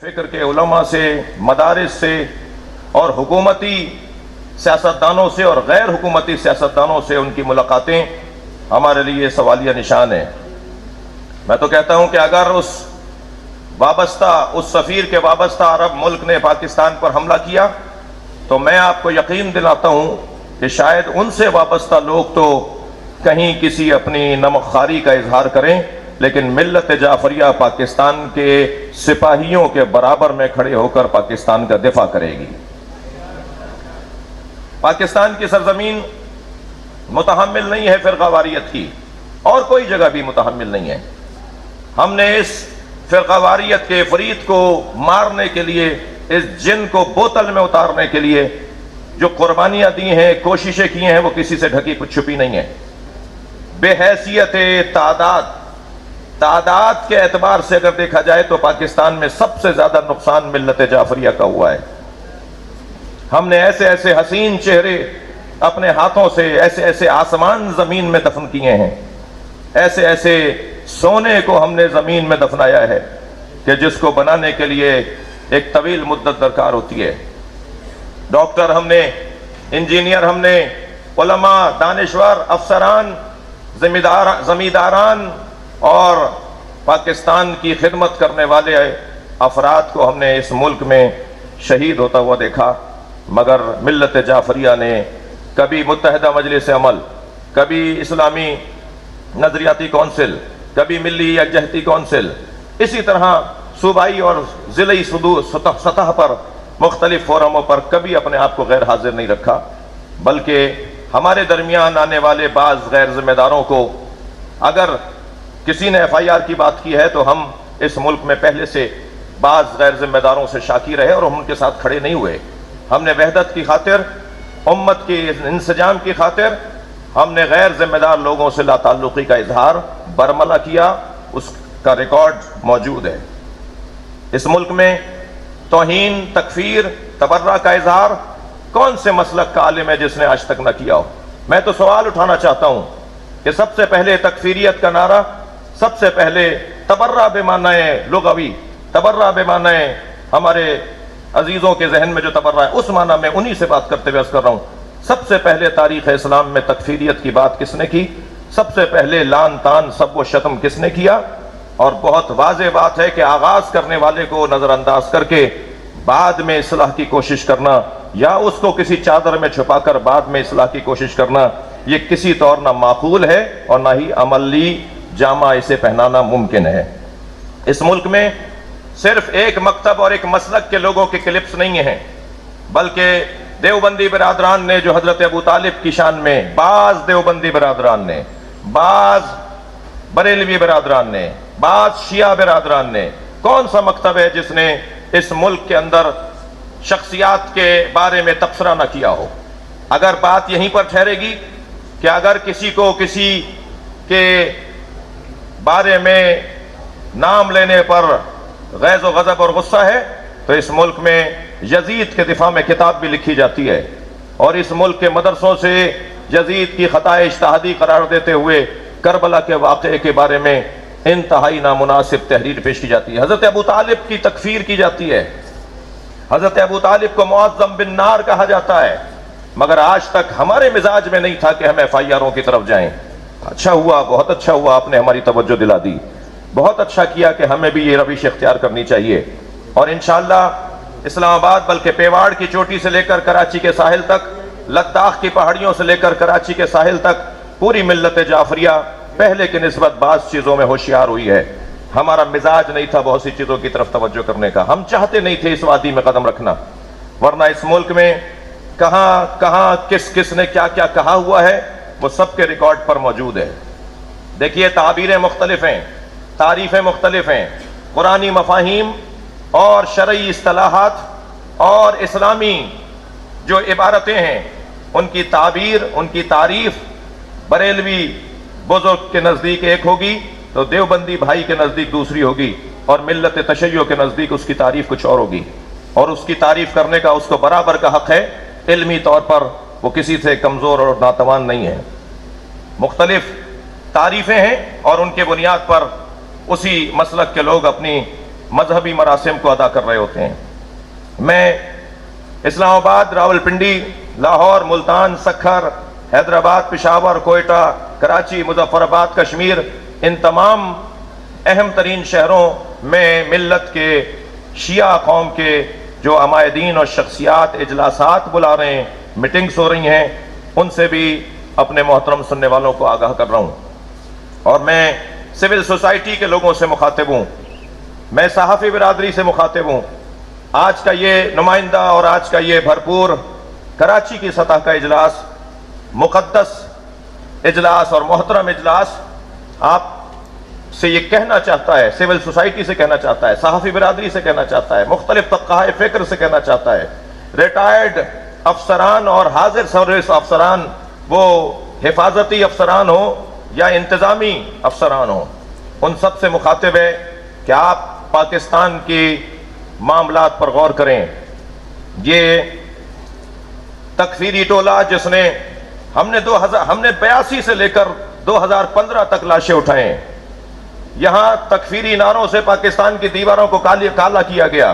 فکر کے علماء سے، مدارس سے اور حکومتی سیاستدانوں سے اور غیر حکومتی سیاستدانوں سے ان کی ملاقاتیں ہمارے لیے سوالیہ نشان ہیں۔ میں تو کہتا ہوں کہ اگر اس سفیر کے وابستہ عرب ملک نے پاکستان پر حملہ کیا تو میں آپ کو یقین دلاتا ہوں کہ شاید ان سے وابستہ لوگ تو کہیں کسی اپنی نمک خواری کا اظہار کریں، لیکن ملت جعفریہ پاکستان کے سپاہیوں کے برابر میں کھڑے ہو کر پاکستان کا دفاع کرے گی۔ پاکستان کی سرزمین متحمل نہیں ہے فرقہ واریت کی، اور کوئی جگہ بھی متحمل نہیں ہے۔ ہم نے اس فرقہ واریت کے فرید کو مارنے کے لیے، اس جن کو بوتل میں اتارنے کے لیے جو قربانیاں دی ہیں، کوششیں کی ہیں، وہ کسی سے ڈھکی چھپی نہیں ہے۔ بے حیثیت تعداد کے اعتبار سے اگر دیکھا جائے تو پاکستان میں سب سے زیادہ نقصان ملت جعفریہ کا ہوا ہے۔ ہم نے ایسے ایسے حسین چہرے اپنے ہاتھوں سے، ایسے ایسے آسمان زمین میں دفن کیے ہیں، ایسے ایسے سونے کو ہم نے زمین میں دفنایا ہے کہ جس کو بنانے کے لیے ایک طویل مدت درکار ہوتی ہے۔ ڈاکٹر ہم نے، انجینئر ہم نے، علماء، دانشور، افسران، زمینداران اور پاکستان کی خدمت کرنے والے افراد کو ہم نے اس ملک میں شہید ہوتا ہوا دیکھا، مگر ملت جعفریہ نے کبھی متحدہ مجلس عمل، کبھی اسلامی نظریاتی کونسل، کبھی ملی یکجہتی کونسل، اسی طرح صوبائی اور ضلعی سطح پر مختلف فورموں پر کبھی اپنے آپ کو غیر حاضر نہیں رکھا، بلکہ ہمارے درمیان آنے والے بعض غیر ذمہ داروں کو اگر کسی نے ایف آئی آر کی بات کی ہے تو ہم اس ملک میں پہلے سے بعض غیر ذمہ داروں سے شاکی رہے اور ہم ان کے ساتھ کھڑے نہیں ہوئے۔ ہم نے وحدت کی خاطر، امت کے انسجام کی خاطر ہم نے غیر ذمہ دار لوگوں سے لا تعلقی کا اظہار برملا کیا، اس کا ریکارڈ موجود ہے۔ اس ملک میں توہین، تکفیر، تبرہ کا اظہار کون سے مسلک کا عالم ہے جس نے آج تک نہ کیا ہو؟ میں تو سوال اٹھانا چاہتا ہوں کہ سب سے پہلے تکفیریت کا نعرہ، سب سے پہلے تبرہ بے معنی لغوی، تبرہ بے معنی ہمارے عزیزوں کے ذہن میں جو تبرہ ہے اس معنی میں انہی سے بات کرتے ہوئے عرض کر رہا ہوں، سب سے پہلے تاریخ اسلام میں تکفیریت کی بات کس نے کی؟ سب سے پہلے لان تان سب و شتم کس نے کیا؟ اور بہت واضح بات ہے کہ آغاز کرنے والے کو نظر انداز کر کے بعد میں اصلاح کی کوشش کرنا، یا اس کو کسی چادر میں چھپا کر بعد میں اصلاح کی کوشش کرنا، یہ کسی طور نہ معقول ہے اور نہ ہی عملی جامہ اسے پہنانا ممکن ہے۔ اس ملک میں صرف ایک مکتب اور ایک مسلک کے لوگوں کے کلپس نہیں ہیں، بلکہ دیوبندی برادران نے جو حضرت ابو طالب کی شان میں، بعض دیوبندی برادران نے، بعض بریلوی برادران نے، بعض شیعہ برادران نے، کون سا مکتب ہے جس نے اس ملک کے اندر شخصیات کے بارے میں تبصرہ نہ کیا ہو؟ اگر بات یہیں پر ٹھہرے گی کہ اگر کسی کو کسی کے بارے میں نام لینے پر غیظ و غضب اور غصہ ہے تو اس ملک میں یزید کے دفاع میں کتاب بھی لکھی جاتی ہے، اور اس ملک کے مدرسوں سے یزید کی خطائے اجتہادی قرار دیتے ہوئے کربلا کے واقعے کے بارے میں انتہائی نامناسب تحریر پیش کی جاتی ہے۔ حضرت ابو طالب کی تکفیر کی جاتی ہے، حضرت ابو طالب کو معظم بن نار کہا جاتا ہے، مگر آج تک ہمارے مزاج میں نہیں تھا کہ ہم ایف آئی آروں کی طرف جائیں۔ اچھا ہوا، بہت اچھا ہوا آپ نے ہماری توجہ دلا دی، بہت اچھا کیا کہ ہمیں بھی یہ روش اختیار کرنی چاہیے، اور انشاءاللہ اسلام آباد بلکہ پیواڑ کی چوٹی سے لے کر کراچی کے ساحل تک، لداخ کی پہاڑیوں سے لے کر کراچی کے ساحل تک پوری ملت جعفریہ پہلے کی نسبت بعض چیزوں میں ہوشیار ہوئی ہے۔ ہمارا مزاج نہیں تھا بہت سی چیزوں کی طرف توجہ کرنے کا، ہم چاہتے نہیں تھے اس وادی میں قدم رکھنا، ورنہ اس ملک میں کہاں کس نے کیا کیا کہا ہوا ہے وہ سب کے ریکارڈ پر موجود ہے۔ دیکھیے، تعبیریں مختلف ہیں، تعریفیں مختلف ہیں، قرآنی مفاہیم اور شرعی اصطلاحات اور اسلامی جو عبارتیں ہیں ان کی تعبیر، ان کی تعریف بریلوی بزرگ کے نزدیک ایک ہوگی تو دیوبندی بھائی کے نزدیک دوسری ہوگی، اور ملت تشیع کے نزدیک اس کی تعریف کچھ اور ہوگی، اور اس کی تعریف کرنے کا اس کو برابر کا حق ہے۔ علمی طور پر وہ کسی سے کمزور اور ناتوان نہیں ہے۔ مختلف تعریفیں ہیں اور ان کے بنیاد پر اسی مسلک کے لوگ اپنی مذہبی مراسم کو ادا کر رہے ہوتے ہیں۔ میں اسلام آباد، راولپنڈی، لاہور، ملتان، سکھر، حیدرآباد، پشاور، کوئٹہ، کراچی، مظفر آباد، کشمیر، ان تمام اہم ترین شہروں میں ملت کے شیعہ قوم کے جو عمائدین اور شخصیات اجلاسات بلا رہے ہیں، میٹنگز ہو رہی ہیں، ان سے بھی اپنے محترم سننے والوں کو آگاہ کر رہا ہوں۔ اور میں سول سوسائٹی کے لوگوں سے مخاطب ہوں، میں صحافی برادری سے مخاطب ہوں۔ آج کا یہ نمائندہ اور آج کا یہ بھرپور کراچی کی سطح کا اجلاس، مقدس اجلاس اور محترم اجلاس، آپ سے یہ کہنا چاہتا ہے، سول سوسائٹی سے کہنا چاہتا ہے، صحافی برادری سے کہنا چاہتا ہے، مختلف طبقہ فکر سے کہنا چاہتا ہے، ریٹائرڈ افسران اور حاضر سروس افسران، وہ حفاظتی افسران ہوں یا انتظامی افسران ہوں، ان سب سے مخاطب ہے کہ آپ پاکستان کی معاملات پر غور کریں۔ یہ تکفیری ٹولہ جس نے ہم نے 82 سے لے کر 2015 تک لاشیں اٹھائیں، یہاں تکفیری نعروں سے پاکستان کی دیواروں کو کالا کیا گیا،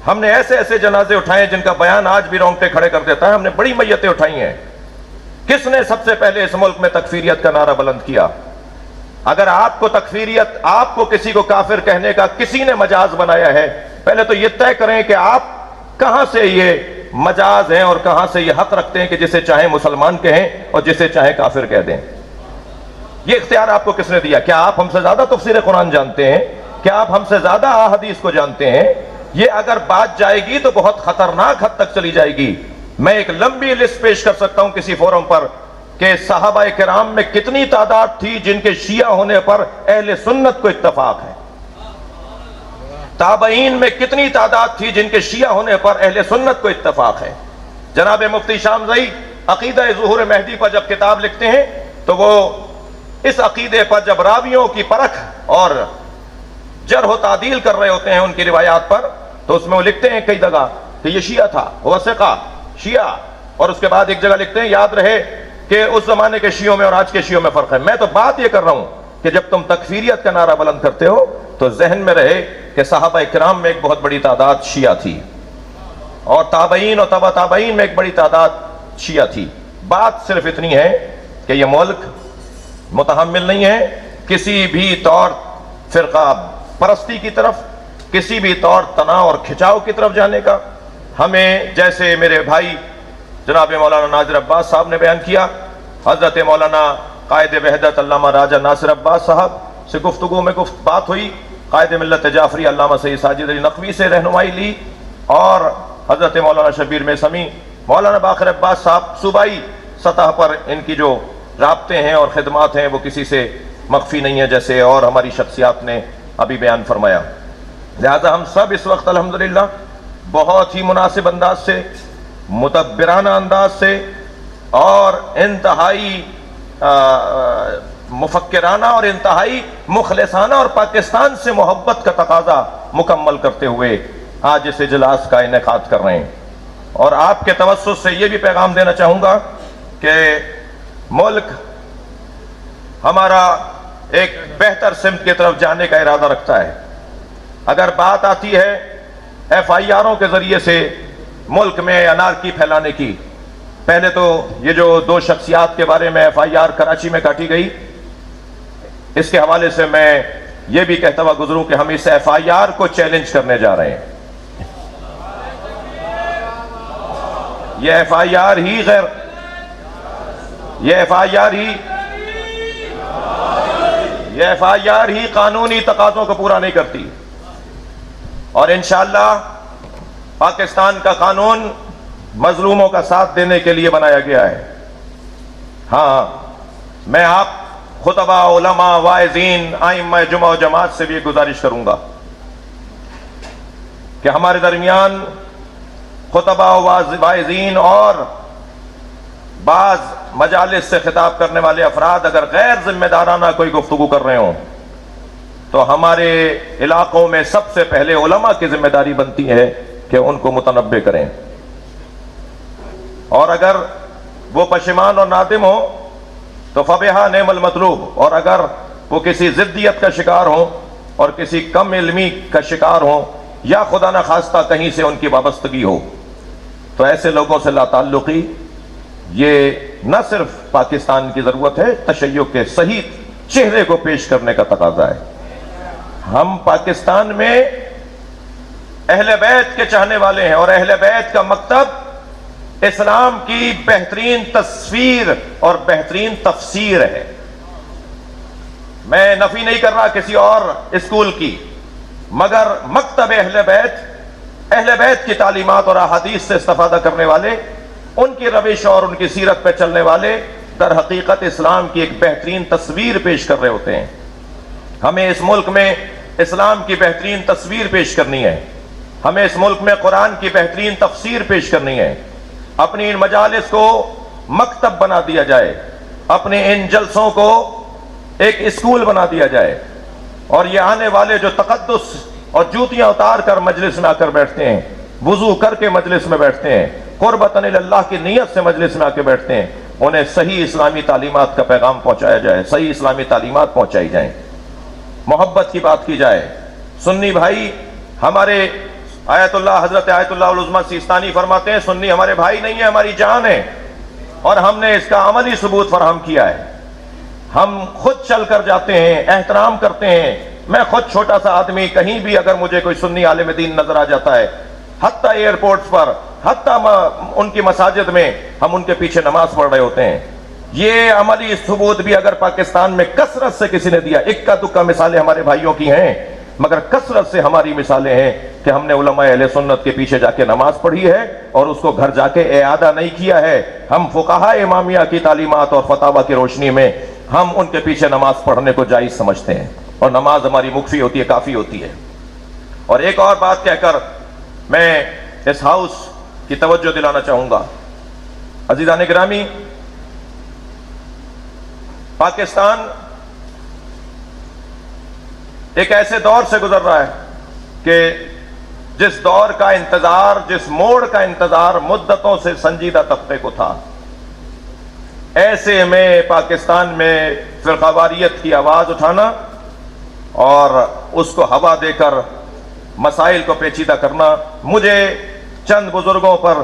ہم نے ایسے ایسے جنازے اٹھائے جن کا بیان آج بھی رونگٹے کھڑے کر دیتا ہے، ہم نے بڑی میتیں اٹھائی ہیں۔ کس نے سب سے پہلے اس ملک میں تکفیریت کا نعرہ بلند کیا؟ اگر آپ کو تکفیریت، آپ کو کسی کو کافر کہنے کا کسی نے مجاز بنایا ہے، پہلے تو یہ طے کریں کہ آپ کہاں سے یہ مجاز ہیں اور کہاں سے یہ حق رکھتے ہیں کہ جسے چاہیں مسلمان کہیں اور جسے چاہیں کافر کہہ دیں۔ یہ اختیار آپ کو کس نے دیا؟ کیا آپ ہم سے زیادہ تفسیر قرآن جانتے ہیں؟ کیا آپ ہم سے زیادہ احادیث کو جانتے ہیں؟ یہ اگر بات جائے گی تو بہت خطرناک حد تک چلی جائے گی۔ میں ایک لمبی لسٹ پیش کر سکتا ہوں کسی فورم پر کہ صحابہ کرام میں کتنی تعداد تھی جن کے شیعہ ہونے پر اہل سنت کو اتفاق ہے، تابعین میں کتنی تعداد تھی جن کے شیعہ ہونے پر اہل سنت کو اتفاق ہے۔ جناب مفتی شامزئی عقیدہ ظہور مہدی پر جب کتاب لکھتے ہیں تو وہ اس عقیدے پر جب راویوں کی پرکھ اور جرح و تعدیل کر رہے ہوتے ہیں ان کی روایات پر، تو اس میں وہ لکھتے ہیں کئی جگہ کہ یہ شیعہ تھا، وہ ثقہ شیعہ، اور اس کے بعد ایک جگہ لکھتے ہیں یاد رہے کہ اس زمانے کے شیعوں میں اور آج کے شیعوں میں فرق ہے۔ میں تو بات یہ کر رہا ہوں کہ جب تم تکفیریت کا نعرہ بلند کرتے ہو تو ذہن میں رہے کہ صحابہ کرام میں ایک بہت بڑی تعداد شیعہ تھی اور تابعین اور تبع تابعین میں ایک بڑی تعداد شیعہ تھی۔ بات صرف اتنی ہے کہ یہ ملک متحمل نہیں ہے کسی بھی طور فرقہ پرستی کی طرف، کسی بھی طور تناؤ اور کھچاؤ کی طرف جانے کا۔ ہمیں جیسے میرے بھائی جناب مولانا ناظر عباس صاحب نے بیان کیا، حضرت مولانا قائد وحدت علامہ راجہ ناصر عباس صاحب سے گفتگو میں بات ہوئی، قائد ملت جعفری علامہ سید ساجد علی نقوی سے رہنمائی لی، اور حضرت مولانا شبیر میثمی، مولانا باقر عباس صاحب صوبائی سطح پر ان کی جو رابطے ہیں اور خدمات ہیں وہ کسی سے مخفی نہیں ہے، جیسے اور ہماری شخصیات نے ابھی بیان فرمایا۔ لہذا ہم سب اس وقت الحمدللہ بہت ہی مناسب انداز سے، متبرانہ انداز سے اور انتہائی مفکرانہ اور انتہائی مخلصانہ اور پاکستان سے محبت کا تقاضا مکمل کرتے ہوئے آج اس اجلاس کا انعقاد کر رہے ہیں۔ اور آپ کے توسط سے یہ بھی پیغام دینا چاہوں گا کہ ملک ہمارا ایک بہتر سمت کی طرف جانے کا ارادہ رکھتا ہے۔ اگر بات آتی ہے ایف آئی آروں کے ذریعے سے ملک میں انارکی پھیلانے کی، پہلے تو یہ جو 2 شخصیات کے بارے میں ایف آئی آر کراچی میں کاٹی گئی، اس کے حوالے سے میں یہ بھی کہتا ہوا گزروں کہ ہم اس ایف آئی آر کو چیلنج کرنے جا رہے ہیں۔ یہ ایف آئی آر ہی یہ ایف آئی آر ہی قانونی تقاضوں کو پورا نہیں کرتی، اور انشاءاللہ پاکستان کا قانون مظلوموں کا ساتھ دینے کے لیے بنایا گیا ہے۔ ہاں، میں آپ خطبہ، علماء، واعظین، ائمہ جمعہ و جماعت سے بھی گزارش کروں گا کہ ہمارے درمیان خطبہ، واعظین اور بعض مجالس سے خطاب کرنے والے افراد اگر غیر ذمہ دارانہ کوئی گفتگو کر رہے ہوں تو ہمارے علاقوں میں سب سے پہلے علماء کی ذمہ داری بنتی ہے کہ ان کو متنبہ کریں، اور اگر وہ پشیمان اور نادم ہو تو فبہا نعم المطلوب، اور اگر وہ کسی ضدیت کا شکار ہوں اور کسی کم علمی کا شکار ہوں یا خدا نخواستہ کہیں سے ان کی وابستگی ہو، تو ایسے لوگوں سے لا تعلقی یہ نہ صرف پاکستان کی ضرورت ہے، تشیع کے صحیح چہرے کو پیش کرنے کا تقاضا ہے۔ ہم پاکستان میں اہل بیت کے چاہنے والے ہیں، اور اہل بیت کا مکتب اسلام کی بہترین تصویر اور بہترین تفسیر ہے۔ میں نفی نہیں کر رہا کسی اور اسکول کی، مگر مکتب اہل بیت کی تعلیمات اور احادیث سے استفادہ کرنے والے، ان کی روش اور ان کی سیرت پہ چلنے والے در حقیقت اسلام کی ایک بہترین تصویر پیش کر رہے ہوتے ہیں۔ ہمیں اس ملک میں اسلام کی بہترین تصویر پیش کرنی ہے، ہمیں اس ملک میں قرآن کی بہترین تفسیر پیش کرنی ہے۔ اپنی ان مجالس کو مکتب بنا دیا جائے، اپنے ان جلسوں کو ایک اسکول بنا دیا جائے، اور یہ آنے والے جو تقدس اور جوتیاں اتار کر مجلس میں آ کر بیٹھتے ہیں، وضو کر کے مجلس میں بیٹھتے ہیں، قربتاً اللہ کی نیت سے مجلس میں آ کے بیٹھتے ہیں، انہیں صحیح اسلامی تعلیمات کا پیغام پہنچایا جائے، صحیح اسلامی تعلیمات پہنچائی جائیں، محبت کی بات کی جائے۔ سنی بھائی ہمارے حضرت آیت اللہ العظمیٰ سیستانی فرماتے ہیں، سنی ہمارے بھائی نہیں ہیں، ہماری جان ہے، اور ہم نے اس کا عملی ثبوت فراہم کیا ہے۔ ہم خود چل کر جاتے ہیں، احترام کرتے ہیں۔ میں خود چھوٹا سا آدمی، کہیں بھی اگر مجھے کوئی سنی عالم دین نظر آ جاتا ہے، حتیٰ ایئرپورٹس پر، حتیٰ ان کی مساجد میں، ہم ان کے پیچھے نماز پڑھ رہے ہوتے ہیں۔ یہ عملی ثبوت بھی اگر پاکستان میں کثرت سے کسی نے دیا، اکا دکا مثالیں ہمارے بھائیوں کی ہیں، مگر کثرت سے ہماری مثالیں ہیں کہ ہم نے علماء اہل سنت کے پیچھے جا کے نماز پڑھی ہے اور اس کو گھر جا کے اعادہ نہیں کیا ہے۔ ہم فقہاء امامیہ کی تعلیمات اور فتاوی کی روشنی میں ہم ان کے پیچھے نماز پڑھنے کو جائز سمجھتے ہیں، اور نماز ہماری مکفی ہوتی ہے، کافی ہوتی ہے۔ اور ایک اور بات کہہ کر میں اس ہاؤس کی توجہ دلانا چاہوں گا۔ عزیزان گرامی، پاکستان ایک ایسے دور سے گزر رہا ہے کہ جس دور کا انتظار، جس موڑ کا انتظار مدتوں سے سنجیدہ طبقے کو تھا، ایسے میں پاکستان میں فرقہ واریت کی آواز اٹھانا اور اس کو ہوا دے کر مسائل کو پیچیدہ کرنا، مجھے چند بزرگوں پر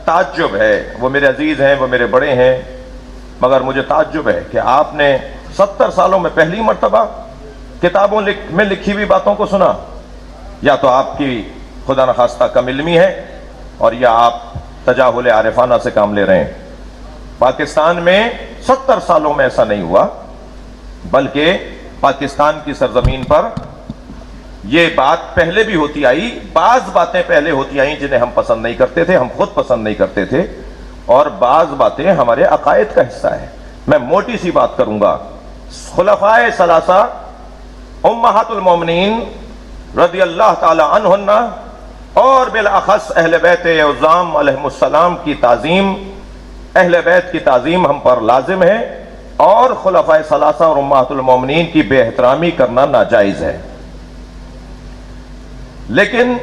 تعجب ہے۔ وہ میرے عزیز ہیں، وہ میرے بڑے ہیں، مگر مجھے تعجب ہے کہ آپ نے 70 سالوں میں پہلی مرتبہ کتابوں میں لکھی ہوئی باتوں کو سنا۔ یا تو آپ کی خدا نخواستہ کم علمی ہے، اور یا آپ تجاہل عارفانہ سے کام لے رہے ہیں۔ پاکستان میں 70 سالوں میں ایسا نہیں ہوا، بلکہ پاکستان کی سرزمین پر یہ بات پہلے بھی ہوتی آئی، بعض باتیں پہلے ہوتی آئیں جنہیں ہم پسند نہیں کرتے تھے، ہم خود پسند نہیں کرتے تھے، اور بعض باتیں ہمارے عقائد کا حصہ ہے۔ میں موٹی سی بات کروں گا۔ خلفائے ثلاثہ امہات المومنین رضی اللہ تعالی عنہن اور بالاخص اہل بیت عظام علیہم السلام کی تعظیم، اہل بیت کی تعظیم ہم پر لازم ہے، اور خلفائے ثلاثہ اور امہات المومنین کی بے احترامی کرنا ناجائز ہے۔ لیکن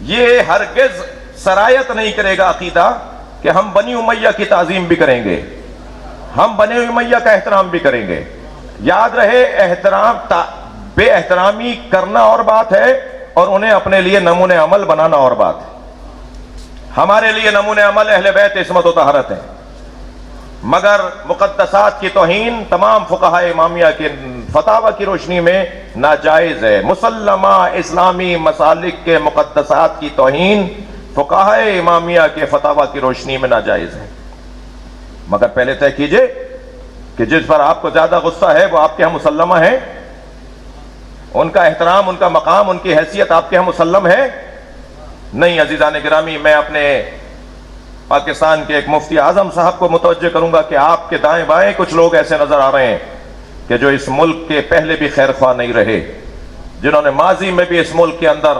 یہ ہرگز سرایت نہیں کرے گا عقیدہ کہ ہم بنی امیہ کی تعظیم بھی کریں گے، ہم بنی امیہ کا احترام بھی کریں گے۔ یاد رہے، بے احترامی کرنا اور بات ہے، اور انہیں اپنے لیے نمونہ عمل بنانا اور بات ہے۔ ہمارے لیے نمونہ عمل اہل بیت عصمت و طہارت ہے، مگر مقدسات کی توہین تمام فقہاء امامیہ کے فتاوی کی روشنی میں ناجائز ہے۔ مسلمہ اسلامی مسالک کے مقدسات کی توہین فقہاء امامیہ کے فتاوی کی روشنی میں ناجائز ہے۔ مگر پہلے طے کیجئے کہ جس پر آپ کو زیادہ غصہ ہے وہ آپ کے ہاں مسلمہ ہے، ان کا احترام، ان کا مقام، ان کی حیثیت آپ کے ہاں مسلم ہے؟ نہیں۔ عزیزان گرامی، میں اپنے پاکستان کے ایک مفتی اعظم صاحب کو متوجہ کروں گا کہ آپ کے دائیں بائیں کچھ لوگ ایسے نظر آ رہے ہیں کہ جو اس ملک کے پہلے بھی خیر خواہ نہیں رہے، جنہوں نے ماضی میں بھی اس ملک کے اندر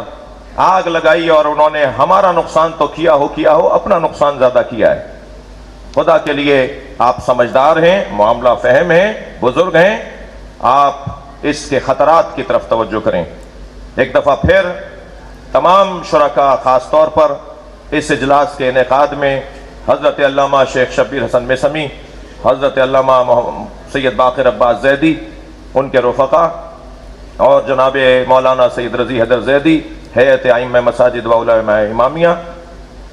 آگ لگائی، اور انہوں نے ہمارا نقصان تو کیا ہو، اپنا نقصان زیادہ کیا ہے۔ خدا کے لیے آپ سمجھدار ہیں، معاملہ فہم ہیں، بزرگ ہیں، آپ اس کے خطرات کی طرف توجہ کریں۔ ایک دفعہ پھر تمام شرکاء، خاص طور پر اس اجلاس کے انعقاد میں حضرت علامہ شیخ شبیر حسن میثمی، حضرت علامہ سید باقر عباس زیدی، ان کے رفقا، اور جناب مولانا سید رضی حیدر زیدی ہیئت ائمہ مساجد و علماء امامیہ،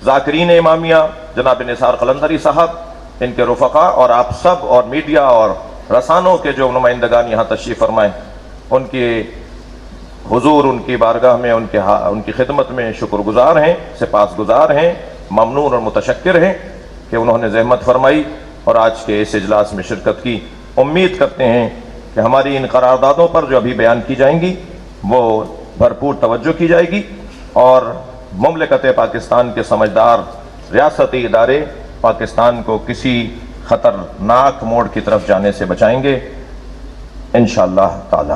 ذاکرین امامیہ جناب نثار قلندری صاحب، ان کے رفقا اور آپ سب اور میڈیا اور رسانوں کے جو نمائندگان یہاں تشریف فرمائیں، ان کی حضور، ان کی بارگاہ میں ان کی خدمت میں شکر گزار ہیں، سپاس گزار ہیں، ممنون اور متشکر ہیں کہ انہوں نے زحمت فرمائی اور آج کے اس اجلاس میں شرکت کی۔ امید کرتے ہیں کہ ہماری ان قراردادوں پر جو ابھی بیان کی جائیں گی وہ بھرپور توجہ کی جائے گی اور مملکت پاکستان کے سمجھدار ریاستی ادارے پاکستان کو کسی خطرناک موڑ کی طرف جانے سے بچائیں گے انشاءاللہ تعالی۔